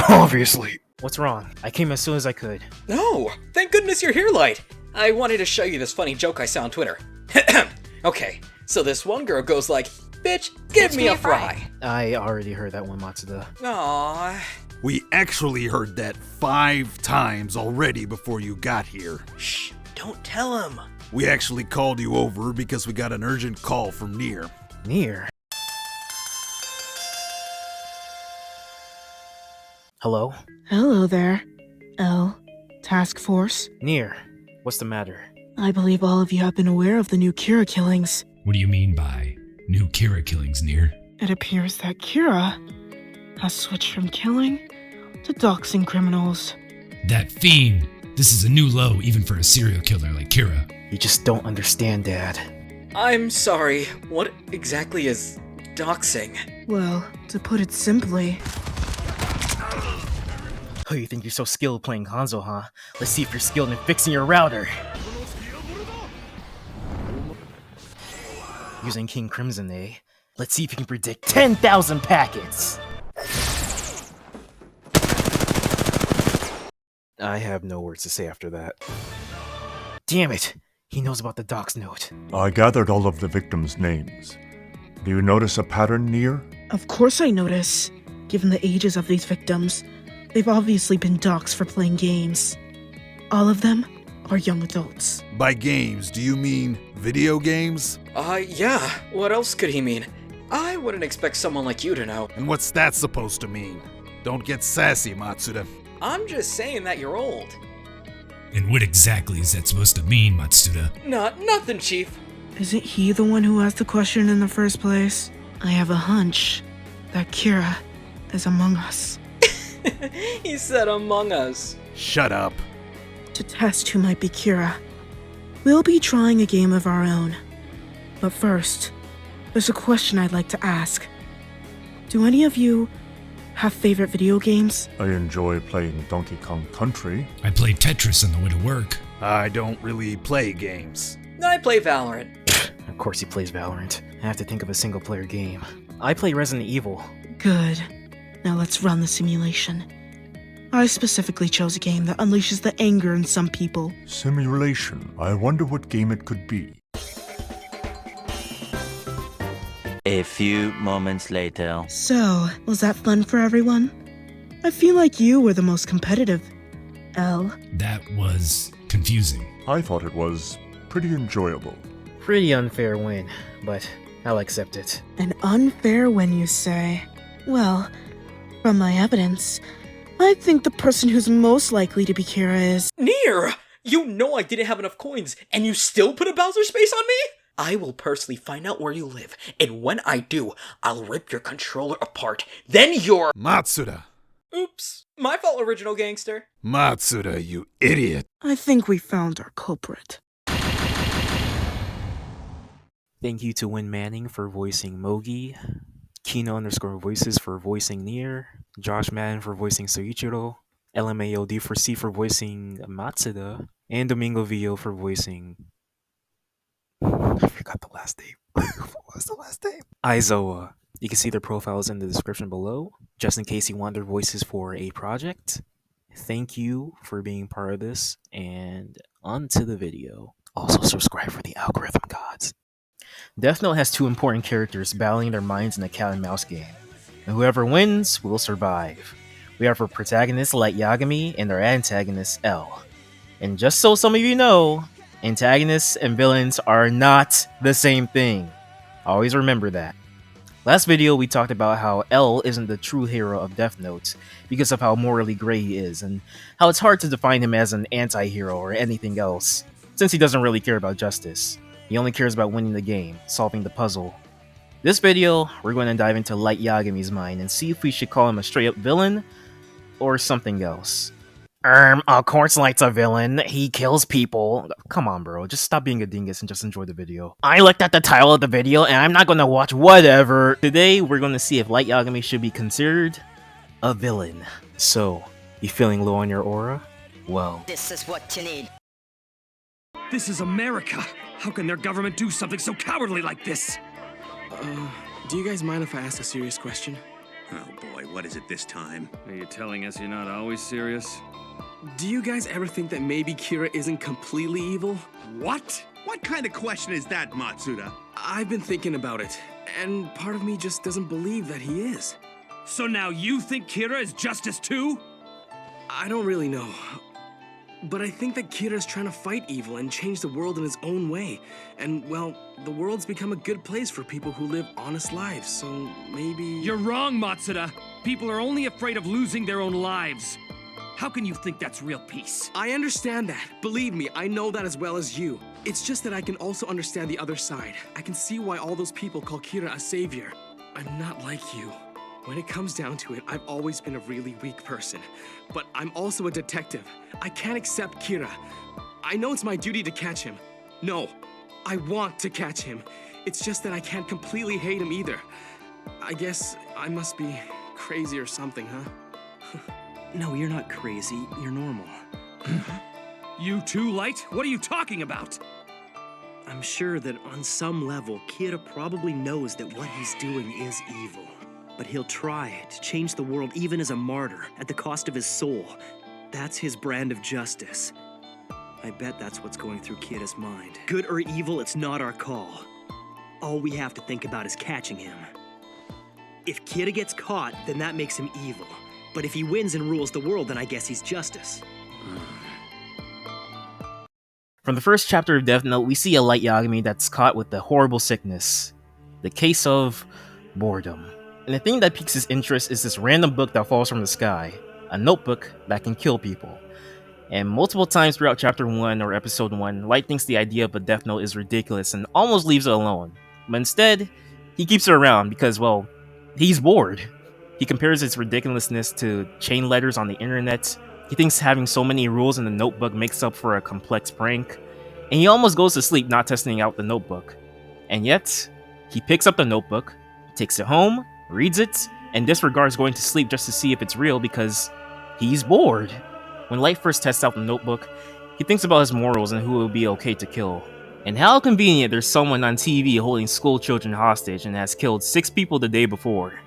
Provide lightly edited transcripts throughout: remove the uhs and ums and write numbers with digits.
Obviously. What's wrong? I came as soon as I could. No! Thank goodness you're here, Light! I wanted to show you this funny joke I saw on Twitter. Okay, so this one girl goes like, "Bitch, give me a fry!" I already heard that one, Matsuda. Aww. We actually heard that 5 times already before you got here. Shh, don't tell him. We actually called you over because we got an urgent call from Nier. Nier? Hello? Hello there, L. Task Force. Nier, what's the matter? I believe all of you have been aware of the new Kira killings. What do you mean by new Kira killings, Nier? It appears that Kira has switched from killing to doxing criminals. That fiend! This is a new low even for a serial killer like Kira. You just don't understand, Dad. I'm sorry, what exactly is doxing? Well, to put it simply, Oh, you think you're so skilled playing Hanzo, huh? Let's see if you're skilled in fixing your router. Using King Crimson, eh? Let's see if you can predict 10,000 packets! I have no words to say after that. Damn it! He knows about the docs note. I gathered all of the victims' names. Do you notice a pattern, Nier? of course I notice. Given the ages of these victims, they've obviously been doxed for playing games. All of them are young adults. By games, do you mean video games? Yeah, what else could he mean? I wouldn't expect someone like you to know. And what's that supposed to mean? Don't get sassy, Matsuda. I'm just saying that you're old. And what exactly is that supposed to mean, Matsuda? Nothing, Chief. Isn't he the one who asked the question in the first place? I have a hunch that Kira is among us. He said among us. Shut up. To test who might be Kira, we'll be trying a game of our own. But first, there's a question I'd like to ask. Do any of you have favorite video games? I enjoy playing Donkey Kong Country. I played Tetris on the way to work. I don't really play games. I play Valorant. Of course he plays Valorant. I have to think of a single-player game. I play Resident Evil. Good. Now let's run the simulation. I specifically chose a game that unleashes the anger in some people. Simulation. I wonder what game it could be. A few moments later. So, was that fun for everyone? I feel like you were the most competitive. L. That was confusing. I thought it was pretty enjoyable. Pretty unfair win, but I'll accept it. An unfair win, you say? Well, from my evidence, I think the person who's most likely to be Kira is... Nier! You know I didn't have enough coins, and you still put a Bowser space on me? I will personally find out where you live, and when I do, I'll rip your controller apart. Then you're... Matsuda. Oops. My fault, original gangster. Matsuda, you idiot. I think we found our culprit. Thank you to Win Manning for voicing Mogi, Kino_voices for voicing Nier, Josh Madden for voicing Soichiro, LMAOD4C for voicing Matsuda, and Domingo Vio for voicing... I forgot the last name. What was the last name? Aizawa. You can see their profiles in the description below, just in case you want their voices for a project. Thank you for being part of this, and on to the video. Also subscribe for the algorithm gods. Death Note has 2 important characters battling their minds in a cat and mouse game, and whoever wins will survive. We have our protagonists like Yagami and our antagonists L. And just so some of you know, antagonists and villains are not the same thing. Always remember that. Last video we talked about how L isn't the true hero of Death Note because of how morally gray he is, and how it's hard to define him as an anti-hero or anything else, since he doesn't really care about justice. He only cares about winning the game, solving the puzzle. This video, we're going to dive into Light Yagami's mind and see if we should call him a straight-up villain or something else. Of course Light's a villain. He kills people. Come on, bro. Just stop being a dingus and just enjoy the video. I looked at the title of the video and I'm not gonna watch whatever. Today, we're gonna see if Light Yagami should be considered a villain. So, you feeling low on your aura? Well, this is what you need. This is America. How can their government do something so cowardly like this? Do you guys mind if I ask a serious question? Oh boy, what is it this time? Are you telling us you're not always serious? Do you guys ever think that maybe Kira isn't completely evil? What? What kind of question is that, Matsuda? I've been thinking about it, and part of me just doesn't believe that he is. So now you think Kira is justice too? I don't really know. But I think that Kira's trying to fight evil and change the world in his own way. And, well, the world's become a good place for people who live honest lives, so maybe... You're wrong, Matsuda. People are only afraid of losing their own lives. How can you think that's real peace? I understand that. Believe me, I know that as well as you. It's just that I can also understand the other side. I can see why all those people call Kira a savior. I'm not like you. When it comes down to it, I've always been a really weak person. But I'm also a detective. I can't accept Kira. I know it's my duty to catch him. No, I want to catch him. It's just that I can't completely hate him either. I guess I must be crazy or something, huh? No, you're not crazy. You're normal. You too, Light? What are you talking about? I'm sure that on some level, Kira probably knows that what he's doing is evil. But he'll try to change the world even as a martyr, at the cost of his soul. That's his brand of justice. I bet that's what's going through Kira's mind. Good or evil, it's not our call. All we have to think about is catching him. If Kira gets caught, then that makes him evil. But if he wins and rules the world, then I guess he's justice. From the first chapter of Death Note, we see a light Yagami that's caught with a horrible sickness. The case of boredom. And the thing that piques his interest is this random book that falls from the sky. A notebook that can kill people. And multiple times throughout chapter 1 or episode 1, Light thinks the idea of a Death Note is ridiculous and almost leaves it alone. But instead, he keeps it around because, well, he's bored. He compares its ridiculousness to chain letters on the internet. He thinks having so many rules in the notebook makes up for a complex prank. And he almost goes to sleep not testing out the notebook. And yet, he picks up the notebook, takes it home, reads it, and disregards going to sleep just to see if it's real because he's bored. When Light first tests out the notebook, he thinks about his morals and who it would be okay to kill. And how convenient there's someone on TV holding school children hostage and has killed 6 people the day before.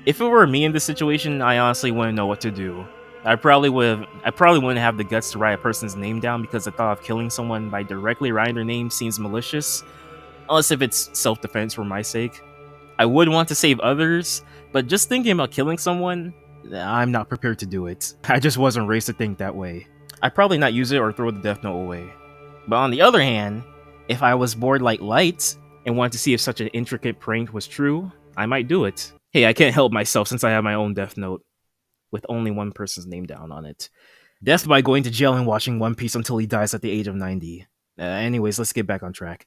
If it were me in this situation, I honestly wouldn't know what to do. I probably wouldn't have the guts to write a person's name down because the thought of killing someone by directly writing their name seems malicious, unless if it's self-defense for my sake. I would want to save others, but just thinking about killing someone, I'm not prepared to do it. I just wasn't raised to think that way. I'd probably not use it or throw the Death Note away. But on the other hand, if I was bored like Light and wanted to see if such an intricate prank was true, I might do it. Hey, I can't help myself since I have my own Death Note, with only one person's name down on it. Death by going to jail and watching One Piece until he dies at the age of 90. Anyways, let's get back on track.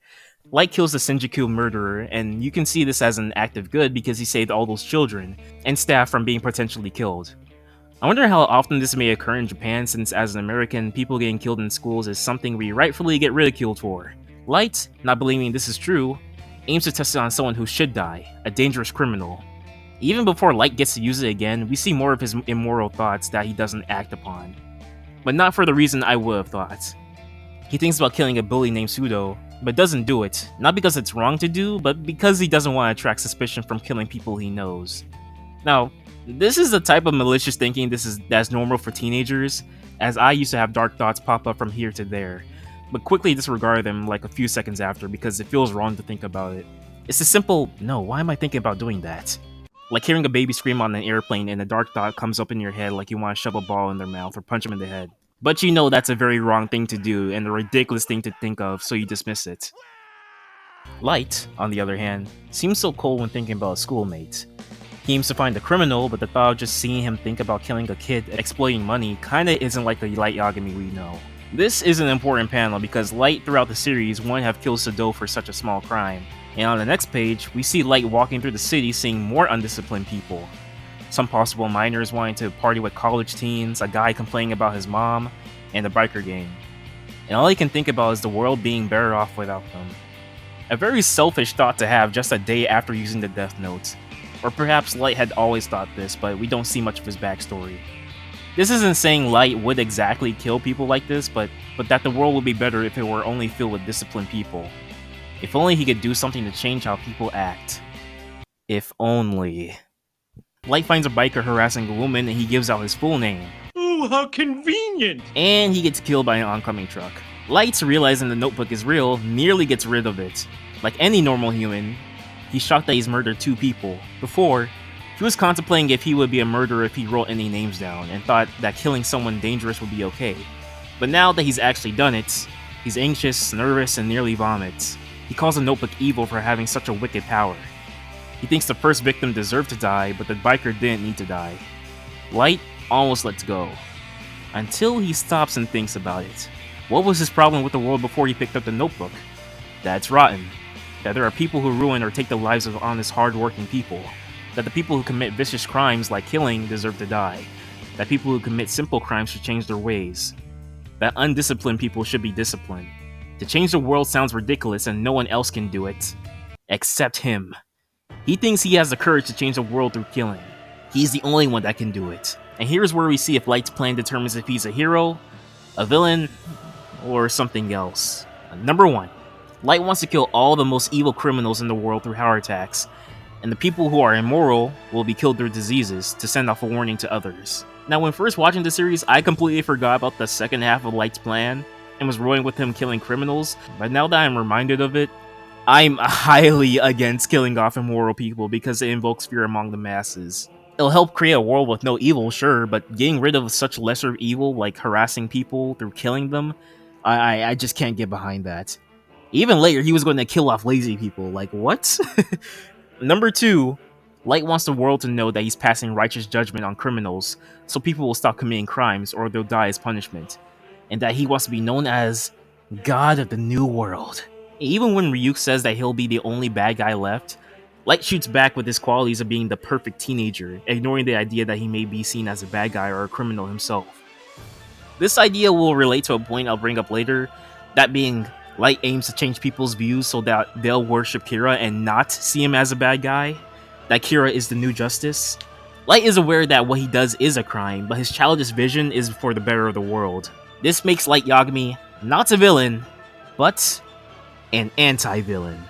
Light kills the Shinjuku murderer, and you can see this as an act of good because he saved all those children and staff from being potentially killed. I wonder how often this may occur in Japan, since as an American, people getting killed in schools is something we rightfully get ridiculed for. Light, not believing this is true, aims to test it on someone who should die, a dangerous criminal. Even before Light gets to use it again, we see more of his immoral thoughts that he doesn't act upon. But not for the reason I would have thought. He thinks about killing a bully named Pseudo, but doesn't do it, not because it's wrong to do, but because he doesn't want to attract suspicion from killing people he knows. Now, this is the type of malicious thinking that's normal for teenagers, as I used to have dark thoughts pop up from here to there, but quickly disregard them like a few seconds after because it feels wrong to think about it. It's a simple, no, why am I thinking about doing that? Like hearing a baby scream on an airplane and a dark thought comes up in your head like you want to shove a ball in their mouth or punch them in the head. But you know that's a very wrong thing to do and a ridiculous thing to think of, so you dismiss it. Light, on the other hand, seems so cold when thinking about a schoolmate. He aims to find the criminal, but the thought of just seeing him think about killing a kid exploiting money kinda isn't like the Light Yagami we know. This is an important panel because Light throughout the series wouldn't have killed Sado for such a small crime. And on the next page, we see Light walking through the city seeing more undisciplined people. Some possible minors wanting to party with college teens, a guy complaining about his mom, and a biker gang. And all he can think about is the world being better off without them. A very selfish thought to have just a day after using the Death Note. Or perhaps Light had always thought this, but we don't see much of his backstory. This isn't saying Light would exactly kill people like this, but that the world would be better if it were only filled with disciplined people. If only he could do something to change how people act. If only. Light finds a biker harassing a woman and he gives out his full name. Oh, how convenient! And he gets killed by an oncoming truck. Light, realizing the notebook is real, nearly gets rid of it. Like any normal human, he's shocked that he's murdered 2 people. Before, he was contemplating if he would be a murderer if he wrote any names down, and thought that killing someone dangerous would be okay. But now that he's actually done it, he's anxious, nervous, and nearly vomits. He calls the notebook evil for having such a wicked power. He thinks the first victim deserved to die, but the biker didn't need to die. Light almost lets go. Until he stops and thinks about it. What was his problem with the world before he picked up the notebook? That it's rotten. That there are people who ruin or take the lives of honest, hard-working people. That the people who commit vicious crimes like killing deserve to die. That people who commit simple crimes should change their ways. That undisciplined people should be disciplined. To change the world sounds ridiculous and no one else can do it. Except him. He thinks he has the courage to change the world through killing. He's the only one that can do it. And here's where we see if Light's plan determines if he's a hero, a villain, or something else. Number 1. Light wants to kill all the most evil criminals in the world through heart attacks, and the people who are immoral will be killed through diseases to send off a warning to others. Now, when first watching the series, I completely forgot about the second half of Light's plan and was rolling with him killing criminals, but now that I'm reminded of it, I'm highly against killing off immoral people because it invokes fear among the masses. It'll help create a world with no evil, sure, but getting rid of such lesser evil like harassing people through killing them, I just can't get behind that. Even later, he was going to kill off lazy people, like what? Number 2, Light wants the world to know that he's passing righteous judgment on criminals, so people will stop committing crimes or they'll die as punishment, and that he wants to be known as God of the New World. Even when Ryuk says that he'll be the only bad guy left, Light shoots back with his qualities of being the perfect teenager, ignoring the idea that he may be seen as a bad guy or a criminal himself. This idea will relate to a point I'll bring up later, that being Light aims to change people's views so that they'll worship Kira and not see him as a bad guy, that Kira is the new justice. Light is aware that what he does is a crime, but his childish vision is for the better of the world. This makes Light Yagami not a villain, but an anti-villain.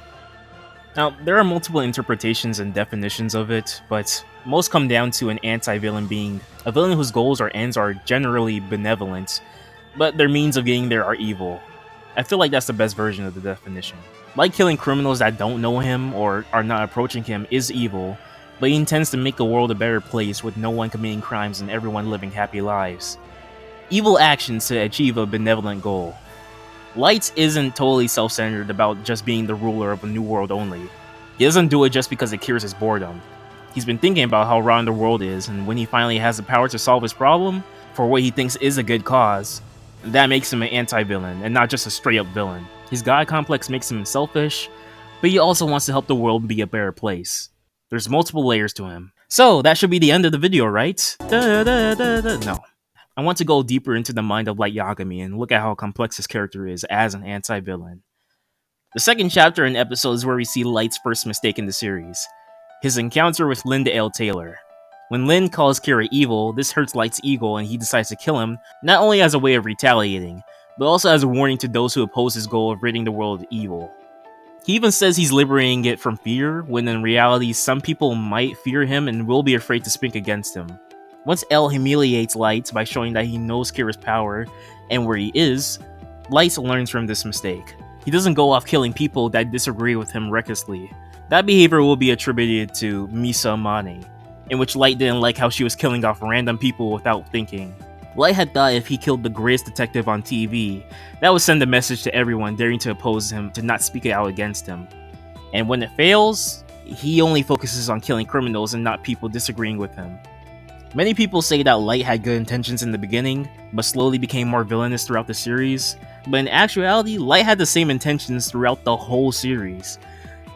Now, there are multiple interpretations and definitions of it, but most come down to an anti-villain being a villain whose goals or ends are generally benevolent, but their means of getting there are evil. I feel like that's the best version of the definition. Like killing criminals that don't know him or are not approaching him is evil, but he intends to make the world a better place with no one committing crimes and everyone living happy lives. Evil actions to achieve a benevolent goal. Light isn't totally self-centered about just being the ruler of a new world only. He doesn't do it just because it cures his boredom. He's been thinking about how rotten the world is, and when he finally has the power to solve his problem, for what he thinks is a good cause, that makes him an anti-villain, and not just a straight-up villain. His god complex makes him selfish, but he also wants to help the world be a better place. There's multiple layers to him. So, that should be the end of the video, right? No. I want to go deeper into the mind of Light Yagami and look at how complex his character is as an anti-villain. The second chapter and episode is where we see Light's first mistake in the series, his encounter with Linda L. Taylor. When Lin calls Kira evil, this hurts Light's ego and he decides to kill him, not only as a way of retaliating, but also as a warning to those who oppose his goal of ridding the world of evil. He even says he's liberating it from fear, when in reality some people might fear him and will be afraid to speak against him. Once L humiliates Light by showing that he knows Kira's power and where he is, Light learns from this mistake. He doesn't go off killing people that disagree with him recklessly. That behavior will be attributed to Misa Mane, in which Light didn't like how she was killing off random people without thinking. Light had thought if he killed the greatest detective on TV, that would send a message to everyone daring to oppose him to not speak out against him. And when it fails, he only focuses on killing criminals and not people disagreeing with him. Many people say that Light had good intentions in the beginning, but slowly became more villainous throughout the series, but in actuality, Light had the same intentions throughout the whole series.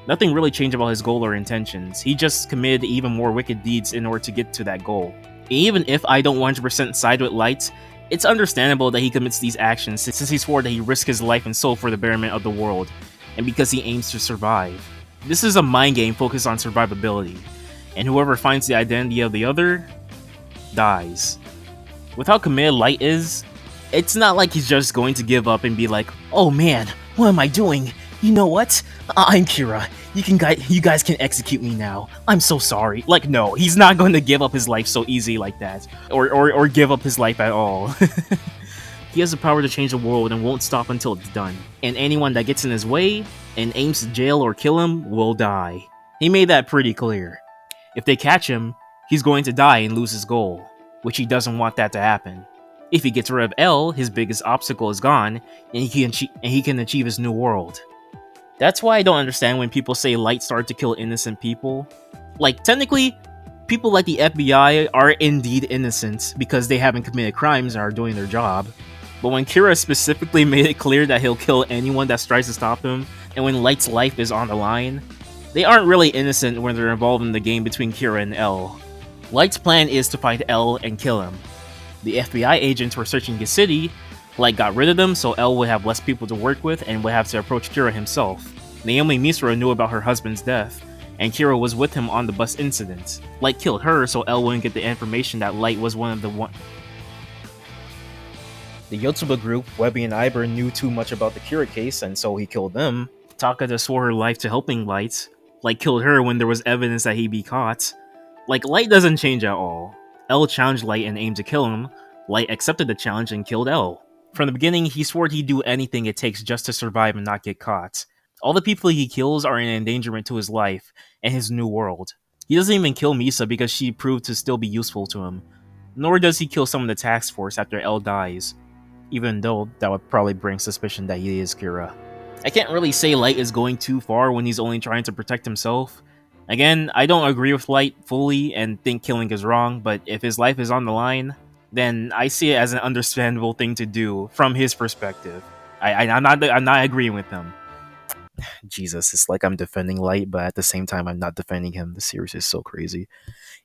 Nothing really changed about his goal or intentions, he just committed even more wicked deeds in order to get to that goal. Even if I don't 100% side with Light, it's understandable that he commits these actions since he swore that he risked his life and soul for the betterment of the world, and because he aims to survive. This is a mind game focused on survivability, and whoever finds the identity of the other dies. With how committed Light is, it's not like he's just going to give up and be like, oh man, what am I doing? You know what? I'm Kira. You guys can execute me now. I'm so sorry. Like, no, he's not going to give up his life so easy like that, or give up his life at all. He has the power to change the world and won't stop until it's done. And anyone that gets in his way and aims to jail or kill him will die. He made that pretty clear. If they catch him, he's going to die and lose his goal, which he doesn't want that to happen. If he gets rid of L, his biggest obstacle is gone, and he can achieve his new world. That's why I don't understand when people say Light started to kill innocent people. Like, technically, people like the FBI are indeed innocent because they haven't committed crimes and are doing their job. But when Kira specifically made it clear that he'll kill anyone that tries to stop him, and when Light's life is on the line, they aren't really innocent when they're involved in the game between Kira and L. Light's plan is to find L and kill him. The FBI agents were searching the city. Light got rid of them so L would have less people to work with and would have to approach Kira himself. Naomi Misura knew about her husband's death, and Kira was with him on the bus incident. Light killed her so L wouldn't get the information that Light was one of the Yotsuba group. Webby and Iber knew too much about the Kira case, and so he killed them. Takada swore her life to helping Light. Light killed her when there was evidence that he'd be caught. Like, Light doesn't change at all. L challenged Light and aimed to kill him. Light accepted the challenge and killed L. From the beginning, he swore he'd do anything it takes just to survive and not get caught. All the people he kills are an endangerment to his life and his new world. He doesn't even kill Misa because she proved to still be useful to him. Nor does he kill some of the task force after L dies, even though that would probably bring suspicion that he is Kira. I can't really say Light is going too far when he's only trying to protect himself. Again, I don't agree with Light fully and think killing is wrong, but if his life is on the line, then I see it as an understandable thing to do from his perspective. I'm not agreeing with him. Jesus, it's like I'm defending Light, but at the same time I'm not defending him. The series is so crazy.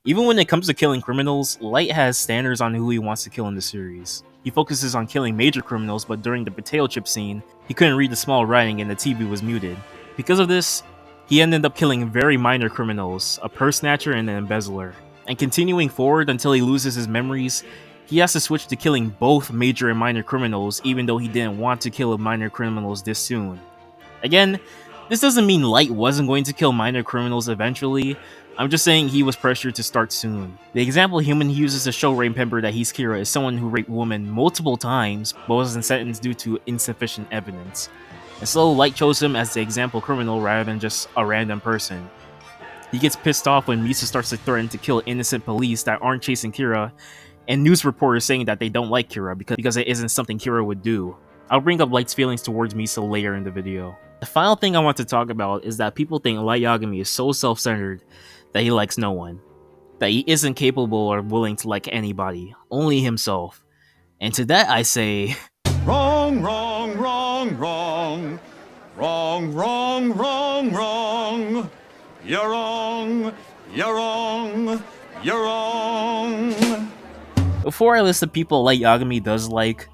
Even when it comes to killing criminals, Light has standards on who he wants to kill in the series. He focuses on killing major criminals, but during the potato chip scene, he couldn't read the small writing and the TV was muted. Because of this, he ended up killing very minor criminals, a purse snatcher and an embezzler. And continuing forward until he loses his memories, he has to switch to killing both major and minor criminals even though he didn't want to kill minor criminals this soon. Again, this doesn't mean Light wasn't going to kill minor criminals eventually. I'm just saying he was pressured to start soon. The example Human uses to show Rainpember that he's Kira is someone who raped women multiple times but wasn't sentenced due to insufficient evidence. And so Light chose him as the example criminal rather than just a random person. He gets pissed off when Misa starts to threaten to kill innocent police that aren't chasing Kira, and news reporters saying that they don't like Kira because it isn't something Kira would do. I'll bring up Light's feelings towards Misa later in the video. The final thing I want to talk about is that people think Light Yagami is so self-centered that he likes no one. That he isn't capable or willing to like anybody, only himself. And to that I say... Wrong, wrong, wrong, wrong. Wrong, wrong, wrong, wrong. You're wrong, you're wrong, you're wrong. Before I list the people Light Yagami does like,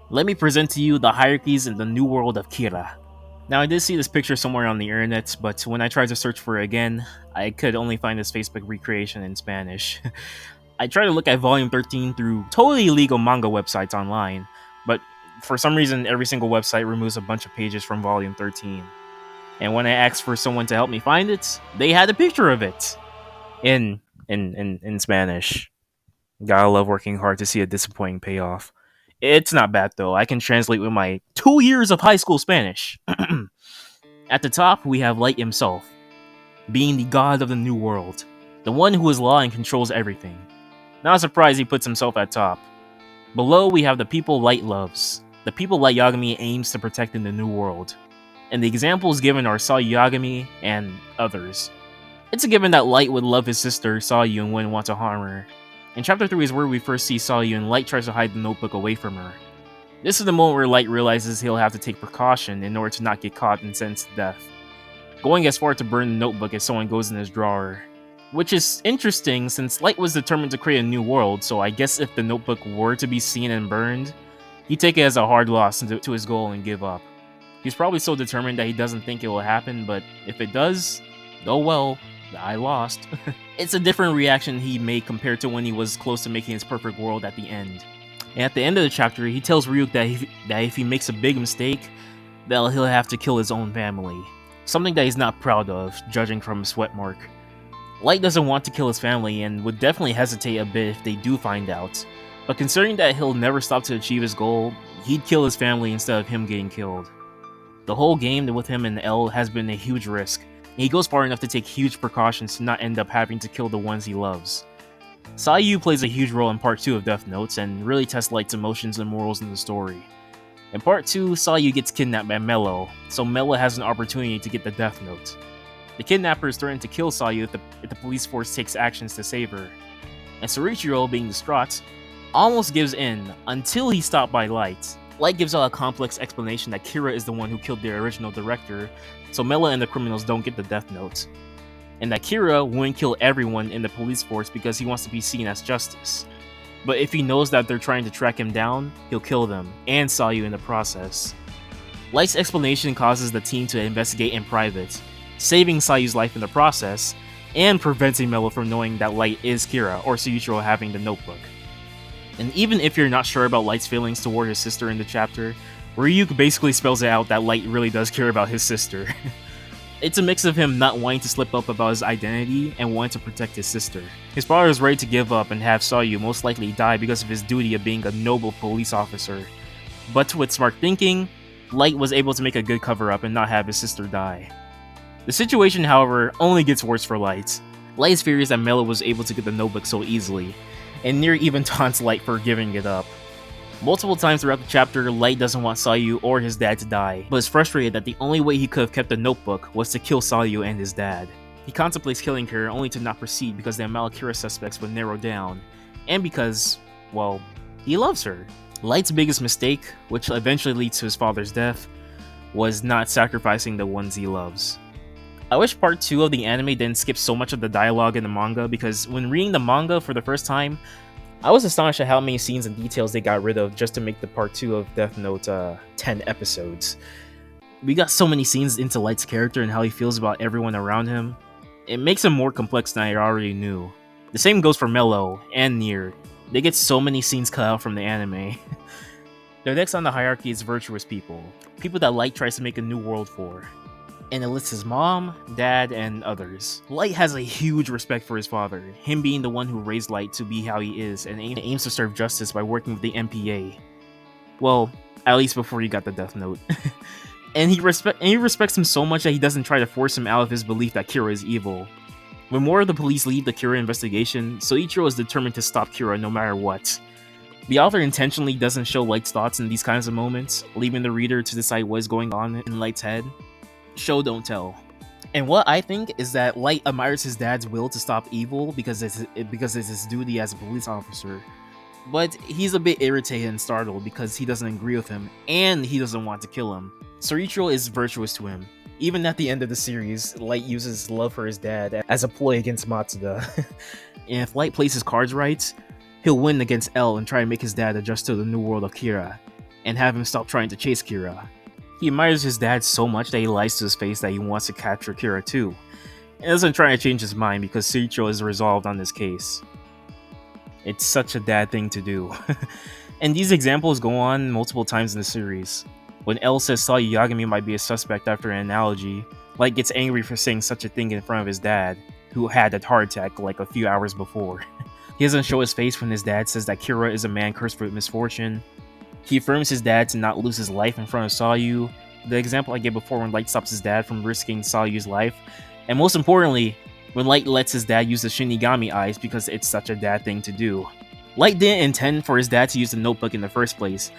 let me present to you the hierarchies in the new world of Kira. Now, I did see this picture somewhere on the internet, but when I tried to search for it again, I could only find this Facebook recreation in Spanish. I tried to look at Volume 13 through totally illegal manga websites online, but for some reason, every single website removes a bunch of pages from Volume 13. And when I asked for someone to help me find it, they had a picture of it in Spanish. Gotta love working hard to see a disappointing payoff. It's not bad though, I can translate with my 2 years of high school Spanish. At the top, we have Light himself, being the god of the new world, the one who is law and controls everything. Not surprised he puts himself at top. Below, we have the people Light loves, the people Light Yagami aims to protect in the new world. And the examples given are Sayu Yagami and others. It's a given that Light would love his sister, Sayu, and wouldn't want to harm her. In Chapter 3 is where we first see Sayu and Light tries to hide the notebook away from her. This is the moment where Light realizes he'll have to take precaution in order to not get caught and sentenced to death, going as far to burn the notebook if someone goes in his drawer. Which is interesting since Light was determined to create a new world, so I guess if the notebook were to be seen and burned, he'd take it as a hard loss to his goal and give up. He's probably so determined that he doesn't think it will happen, but if it does, oh well, I lost. It's a different reaction he made compared to when he was close to making his perfect world at the end. And at the end of the chapter, he tells Ryuk that if he makes a big mistake, that he'll have to kill his own family, something that he's not proud of, judging from his sweat mark. Light doesn't want to kill his family and would definitely hesitate a bit if they do find out, but considering that he'll never stop to achieve his goal, he'd kill his family instead of him getting killed. The whole game with him and L has been a huge risk. He goes far enough to take huge precautions to not end up having to kill the ones he loves. Sayu plays a huge role in Part 2 of Death Notes and really tests Light's emotions and morals in the story. In Part 2, Sayu gets kidnapped by Mello, so Mello has an opportunity to get the Death Note. The kidnappers threaten to kill Sayu if the police force takes actions to save her. And Soichiro, being distraught, almost gives in until he's stopped by Light. Light gives out a complex explanation that Kira is the one who killed the original director, so Mello and the criminals don't get the Death Note. And that Kira wouldn't kill everyone in the police force because he wants to be seen as justice. But if he knows that they're trying to track him down, he'll kill them, and Sayu in the process. Light's explanation causes the team to investigate in private, saving Sayu's life in the process, and preventing Mello from knowing that Light is Kira, or Soichiro having the notebook. And even if you're not sure about Light's feelings toward his sister in the chapter, Ryuk basically spells it out that Light really does care about his sister. It's a mix of him not wanting to slip up about his identity and wanting to protect his sister. His father is ready to give up and have Sayu most likely die because of his duty of being a noble police officer. But with smart thinking, Light was able to make a good cover-up and not have his sister die. The situation, however, only gets worse for Light. Light is furious that Mello was able to get the notebook so easily, and Near even taunts Light for giving it up. Multiple times throughout the chapter, Light doesn't want Sayu or his dad to die, but is frustrated that the only way he could have kept the notebook was to kill Sayu and his dad. He contemplates killing her only to not proceed because the amount of Kira suspects would narrow down, and because, well, he loves her. Light's biggest mistake, which eventually leads to his father's death, was not sacrificing the ones he loves. I wish part 2 of the anime didn't skip so much of the dialogue in the manga, because when reading the manga for the first time, I was astonished at how many scenes and details they got rid of just to make the part 2 of Death Note 10 episodes. We got so many scenes into Light's character and how he feels about everyone around him. It makes him more complex than I already knew. The same goes for Mello and Nier. They get so many scenes cut out from the anime. The next on the hierarchy is virtuous people. People that Light tries to make a new world for. And it lists his mom, dad, and others. Light has a huge respect for his father, him being the one who raised Light to be how he is, and aims to serve justice by working with the MPA. Well, at least before he got the Death Note. and he respects him so much that he doesn't try to force him out of his belief that Kira is evil. When more of the police leave the Kira investigation, Soichiro is determined to stop Kira no matter what. The author intentionally doesn't show Light's thoughts in these kinds of moments, leaving the reader to decide what is going on in Light's head. Show don't tell. And what I think is that Light admires his dad's will to stop evil because it's his duty as a police officer. But he's a bit irritated and startled because he doesn't agree with him and he doesn't want to kill him. Soichiro is virtuous to him. Even at the end of the series, Light uses love for his dad as a ploy against Matsuda. And if Light plays his cards right, he'll win against L and try and make his dad adjust to the new world of Kira, and have him stop trying to chase Kira. He admires his dad so much that he lies to his face that he wants to capture Kira too, and doesn't try to change his mind because Soichiro is resolved on this case. It's such a dad thing to do. And these examples go on multiple times in the series. When L says Yagami might be a suspect after an analogy, Light gets angry for saying such a thing in front of his dad, who had a heart attack like a few hours before. He doesn't show his face when his dad says that Kira is a man cursed with misfortune. He affirms his dad to not lose his life in front of Sayu, the example I gave before when Light stops his dad from risking Sayu's life, and most importantly, when Light lets his dad use the Shinigami eyes because it's such a dad thing to do. Light didn't intend for his dad to use the notebook in the first place,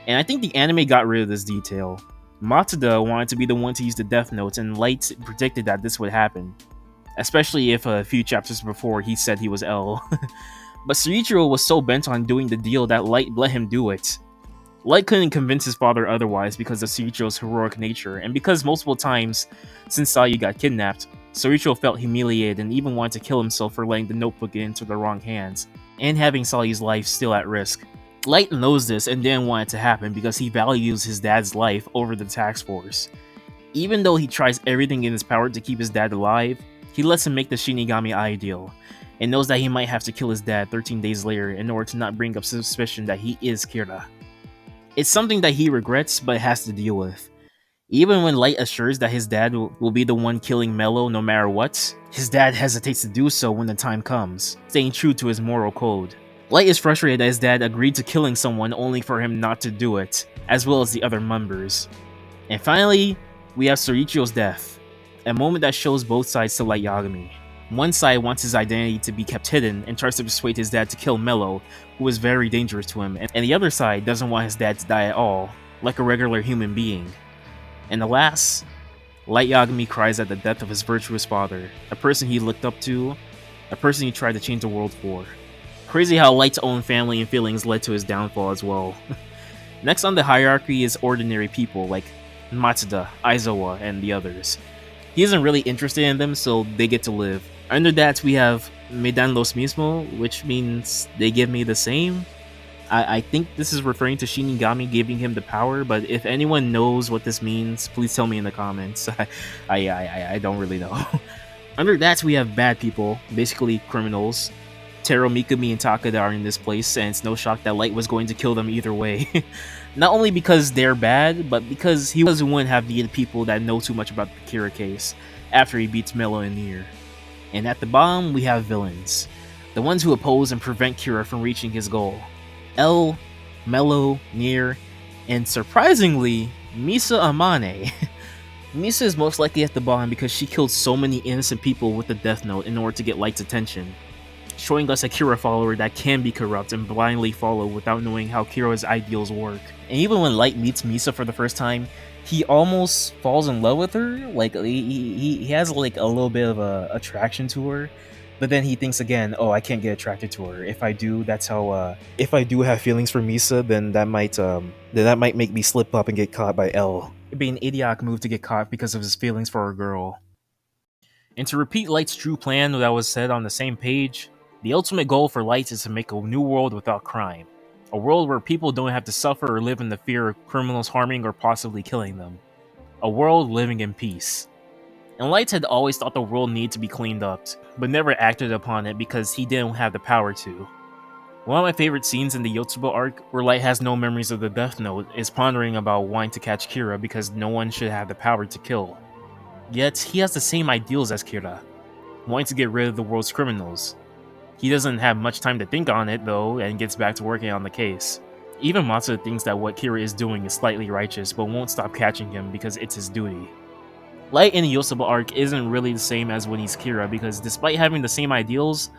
and I think the anime got rid of this detail. Matsuda wanted to be the one to use the Death Notes, and Light predicted that this would happen, especially if a few chapters before he said he was L. But Soichiro was so bent on doing the deal that Light let him do it. Light couldn't convince his father otherwise because of Soichiro's heroic nature, and because multiple times since Sayu got kidnapped, Soichiro felt humiliated and even wanted to kill himself for letting the notebook get into the wrong hands, and having Sayu's life still at risk. Light knows this and didn't want it to happen because he values his dad's life over the task force. Even though he tries everything in his power to keep his dad alive, he lets him make the Shinigami eye deal, and knows that he might have to kill his dad 13 days later in order to not bring up suspicion that he is Kira. It's something that he regrets but has to deal with. Even when Light assures that his dad will be the one killing Mello no matter what, his dad hesitates to do so when the time comes, staying true to his moral code. Light is frustrated that his dad agreed to killing someone only for him not to do it, as well as the other members. And finally, we have Soichiro's death, a moment that shows both sides to Light Yagami. One side wants his identity to be kept hidden and tries to persuade his dad to kill Mello, who is very dangerous to him, and the other side doesn't want his dad to die at all, like a regular human being. And alas, Light Yagami cries at the death of his virtuous father, a person he looked up to, a person he tried to change the world for. Crazy how Light's own family and feelings led to his downfall as well. Next on the hierarchy is ordinary people like Matsuda, Aizawa, and the others. He isn't really interested in them, so they get to live. Under that, we have Me dan los mismo, which means they give me the same. I think this is referring to Shinigami giving him the power, but if anyone knows what this means, please tell me in the comments. I don't really know. Under that, we have bad people, basically criminals. Taro, Mikami, and Takada are in this place, and it's no shock that Light was going to kill them either way. Not only because they're bad, but because he wouldn't have needed people that know too much about the Kira case after he beats Mello and Nier. And at the bottom, we have villains. The ones who oppose and prevent Kira from reaching his goal. L, Mello, Nier, and surprisingly, Misa Amane. Misa is most likely at the bottom because she killed so many innocent people with the Death Note in order to get Light's attention, showing us a Kira follower that can be corrupt and blindly follow without knowing how Kira's ideals work. And even when Light meets Misa for the first time, he almost falls in love with her. Like he has like a little bit of a attraction to her. But then he thinks again, oh, I can't get attracted to her. If I do, that's how. If I do have feelings for Misa, then that might make me slip up and get caught by L. It'd be an idiotic move to get caught because of his feelings for a girl. And to repeat Light's true plan that was said on the same page, the ultimate goal for Light is to make a new world without crime. A world where people don't have to suffer or live in the fear of criminals harming or possibly killing them. A world living in peace. And Light had always thought the world needed to be cleaned up, but never acted upon it because he didn't have the power to. One of my favorite scenes in the Yotsuba arc, where Light has no memories of the Death Note, is pondering about wanting to catch Kira because no one should have the power to kill. Yet, he has the same ideals as Kira, wanting to get rid of the world's criminals. He doesn't have much time to think on it though, and gets back to working on the case. Even Matsuda thinks that what Kira is doing is slightly righteous, but won't stop catching him because it's his duty. Light in the Yotsuba arc isn't really the same as when he's Kira, because despite having the same ideals,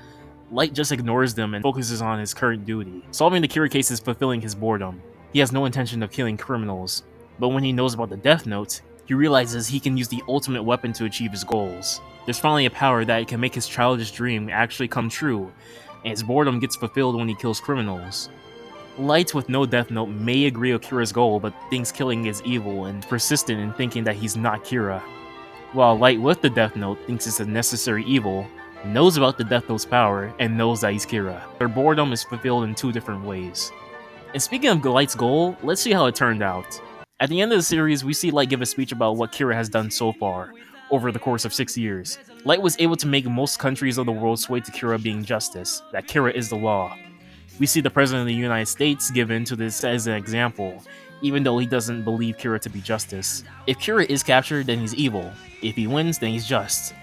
Light just ignores them and focuses on his current duty. Solving the Kira case is fulfilling his boredom. He has no intention of killing criminals, but when he knows about the Death Note, he realizes he can use the ultimate weapon to achieve his goals. There's finally a power that can make his childish dream actually come true, and his boredom gets fulfilled when he kills criminals. Light with no Death Note may agree with Kira's goal, but thinks killing is evil and persistent in thinking that he's not Kira. While Light with the Death Note thinks it's a necessary evil, knows about the Death Note's power, and knows that he's Kira. Their boredom is fulfilled in two different ways. And speaking of Light's goal, let's see how it turned out. At the end of the series, we see Light give a speech about what Kira has done so far, over the course of 6 years. Light was able to make most countries of the world sway to Kira being justice, that Kira is the law. We see the President of the United States give in to this as an example, even though he doesn't believe Kira to be justice. If Kira is captured, then he's evil. If he wins, then he's just.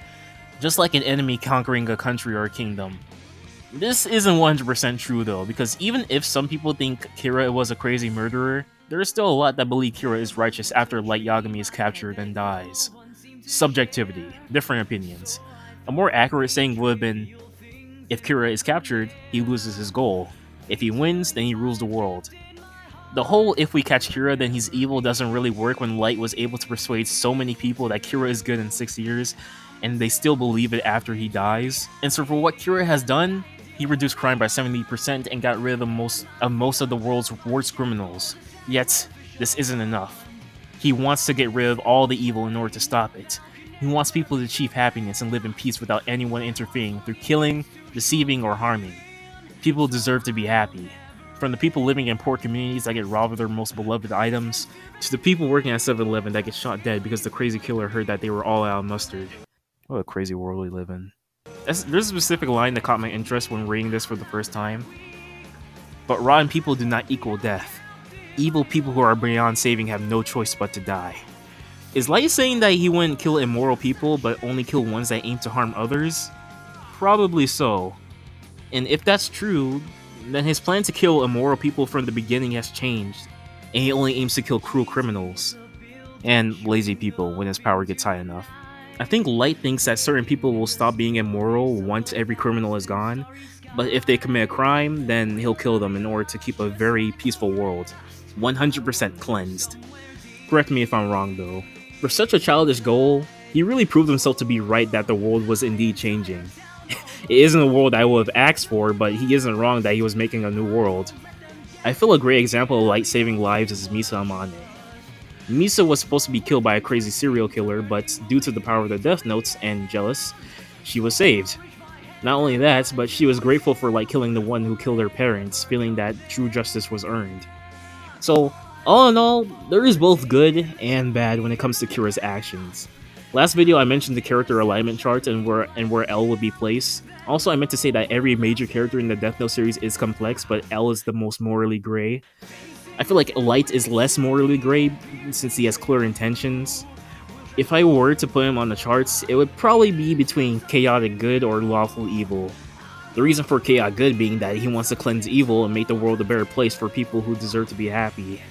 Just like an enemy conquering a country or a kingdom. This isn't 100% true though, because even if some people think Kira was a crazy murderer, there is still a lot that believe Kira is righteous after Light Yagami is captured and dies. Subjectivity, different opinions. A more accurate saying would have been, if Kira is captured, he loses his goal. If he wins, then he rules the world. The whole if we catch Kira then he's evil doesn't really work when Light was able to persuade so many people that Kira is good in 6 years, and they still believe it after he dies. And so for what Kira has done, he reduced crime by 70% and got rid of most of the world's worst criminals. Yet, this isn't enough. He wants to get rid of all the evil in order to stop it. He wants people to achieve happiness and live in peace without anyone interfering through killing, deceiving, or harming. People deserve to be happy. From the people living in poor communities that get robbed of their most beloved items, to the people working at 7-Eleven that get shot dead because the crazy killer heard that they were all out of mustard. What a crazy world we live in. There's a specific line that caught my interest when reading this for the first time. But rotten people do not equal death. Evil people who are beyond saving have no choice but to die. Is Light saying that he wouldn't kill immoral people, but only kill ones that aim to harm others? Probably so. And if that's true, then his plan to kill immoral people from the beginning has changed, and he only aims to kill cruel criminals and lazy people when his power gets high enough. I think Light thinks that certain people will stop being immoral once every criminal is gone, but if they commit a crime, then he'll kill them in order to keep a very peaceful world, 100% cleansed. Correct me if I'm wrong though. For such a childish goal, he really proved himself to be right that the world was indeed changing. It isn't a world I would have asked for, but he isn't wrong that he was making a new world. I feel a great example of Light saving lives is Misa Amane. Misa was supposed to be killed by a crazy serial killer, but due to the power of the Death Notes and jealous, she was saved. Not only that, but she was grateful for Light killing the one who killed her parents, feeling that true justice was earned. So, all in all, there is both good and bad when it comes to Kira's actions. Last video I mentioned the character alignment chart and where L would be placed. Also, I meant to say that every major character in the Death Note series is complex, but L is the most morally gray. I feel like Light is less morally gray since he has clear intentions. If I were to put him on the charts, it would probably be between chaotic good or lawful evil. The reason for chaotic good being that he wants to cleanse evil and make the world a better place for people who deserve to be happy,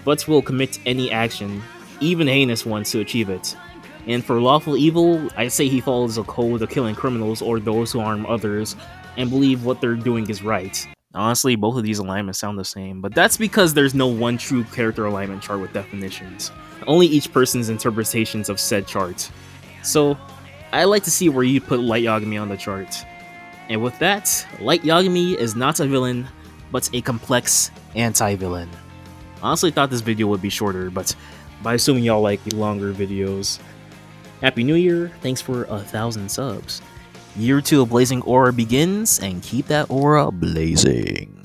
but will commit any action, even heinous ones, to achieve it. And for lawful evil, I'd say he follows a code of killing criminals or those who harm others and believe what they're doing is right. Honestly, both of these alignments sound the same, but that's because there's no one true character alignment chart with definitions. Only each person's interpretations of said chart. So, I like to see where you put Light Yagami on the chart. And with that, Light Yagami is not a villain, but a complex anti-villain. Honestly thought this video would be shorter, but by assuming y'all like the longer videos. Happy New Year, thanks for 1,000 subs. Year 2 of Blazing Aura begins, and keep that aura blazing.